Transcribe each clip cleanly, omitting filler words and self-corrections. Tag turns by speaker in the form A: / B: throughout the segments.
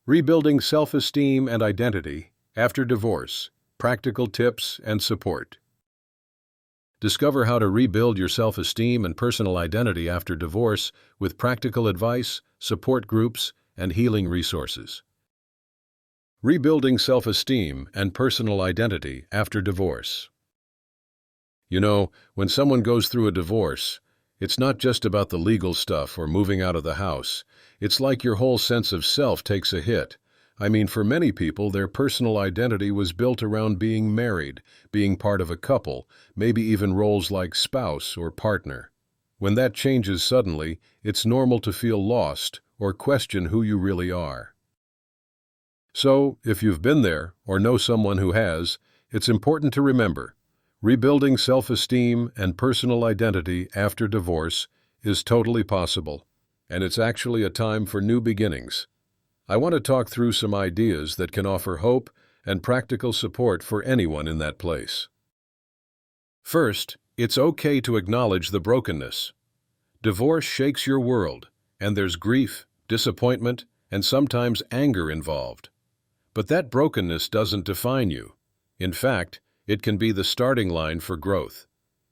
A: Rebuilding self-esteem and identity after divorce, practical tips and support. Discover how to rebuild your self-esteem and personal identity after divorce with practical advice, support groups, and healing resources. Rebuilding self-esteem and personal identity after divorce. You know, when someone goes through a divorce, it's not just about the legal stuff or moving out of the house. It's like your whole sense of self takes a hit. I mean, for many people, their personal identity was built around being married, being part of a couple, maybe even roles like spouse or partner. When that changes suddenly, it's normal to feel lost or question who you really are. So, if you've been there or know someone who has, it's important to remember, rebuilding self-esteem and personal identity after divorce is totally possible, and it's actually a time for new beginnings. I want to talk through some ideas that can offer hope and practical support for anyone in that place. First, it's okay to acknowledge the brokenness. Divorce shakes your world, and there's grief, disappointment, and sometimes anger involved. But that brokenness doesn't define you. In fact, it can be the starting line for growth.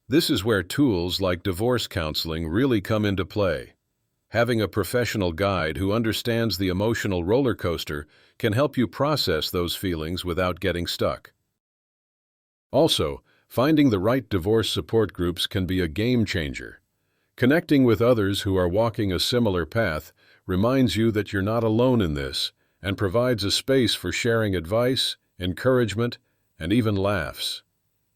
A: This is where tools like divorce counseling really come into play. Having a professional guide who understands the emotional roller coaster can help you process those feelings without getting stuck. Also, finding the right divorce support groups can be a game changer. Connecting with others who are walking a similar path reminds you that you're not alone in this and provides a space for sharing advice, encouragement, and even laughs.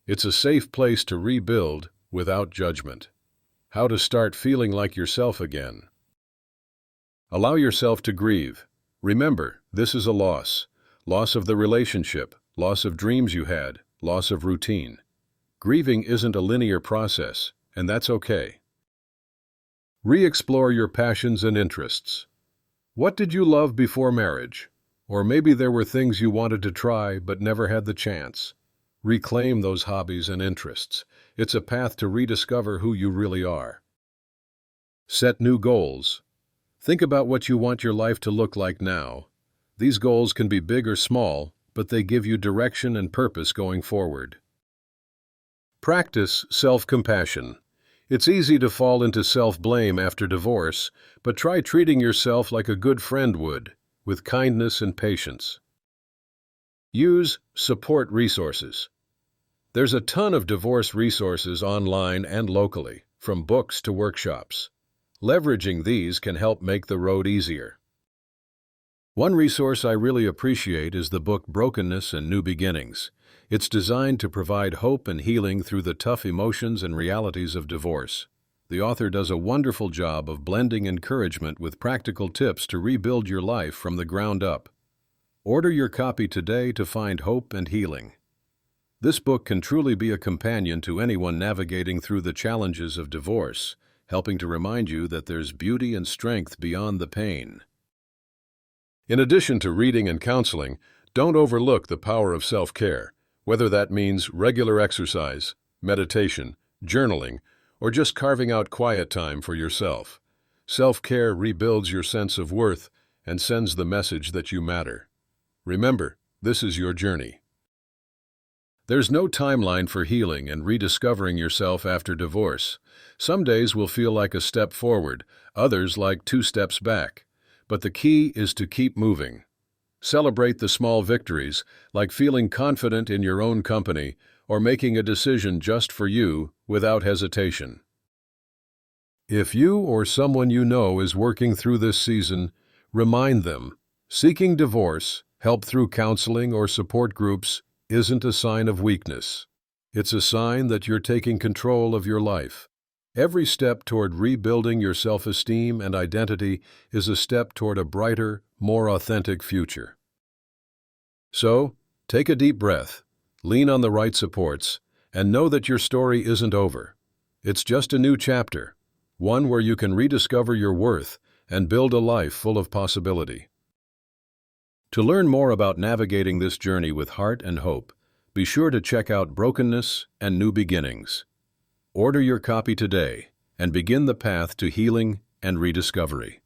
A: It's a safe place to rebuild without judgment. How to start feeling like yourself again. Allow yourself to grieve. Remember, this is a loss. Loss of the relationship, loss of dreams you had, loss of routine. Grieving isn't a linear process, and that's okay. Re-explore your passions and interests. What did you love before marriage? Or maybe there were things you wanted to try but never had the chance. Reclaim those hobbies and interests. It's a path to rediscover who you really are. Set new goals. Think about what you want your life to look like now. These goals can be big or small, but they give you direction and purpose going forward. Practice self-compassion. It's easy to fall into self-blame after divorce, but try treating yourself like a good friend would, with kindness and patience. Use support resources. There's a ton of divorce resources online and locally, from books to workshops. Leveraging these can help make the road easier. One resource I really appreciate is the book Brokenness and New Beginnings. It's designed to provide hope and healing through the tough emotions and realities of divorce. The author does a wonderful job of blending encouragement with practical tips to rebuild your life from the ground up. Order your copy today to find hope and healing. This book can truly be a companion to anyone navigating through the challenges of divorce, helping to remind you that there's beauty and strength beyond the pain. In addition to reading and counseling, don't overlook the power of self-care, whether that means regular exercise, meditation, journaling, or just carving out quiet time for yourself. Self-care rebuilds your sense of worth and sends the message that you matter. Remember, this is your journey. There's no timeline for healing and rediscovering yourself after divorce. Some days will feel like a step forward, others like 2 steps back. But the key is to keep moving. Celebrate the small victories, like feeling confident in your own company or making a decision just for you without hesitation. If you or someone you know is working through this season, remind them, seeking divorce, help through counseling or support groups, isn't a sign of weakness. It's a sign that you're taking control of your life. Every step toward rebuilding your self-esteem and identity is a step toward a brighter, more authentic future. So, take a deep breath, lean on the right supports, and know that your story isn't over. It's just a new chapter, one where you can rediscover your worth and build a life full of possibility. To learn more about navigating this journey with heart and hope, be sure to check out Brokenness and New Beginnings. Order your copy today and begin the path to healing and rediscovery.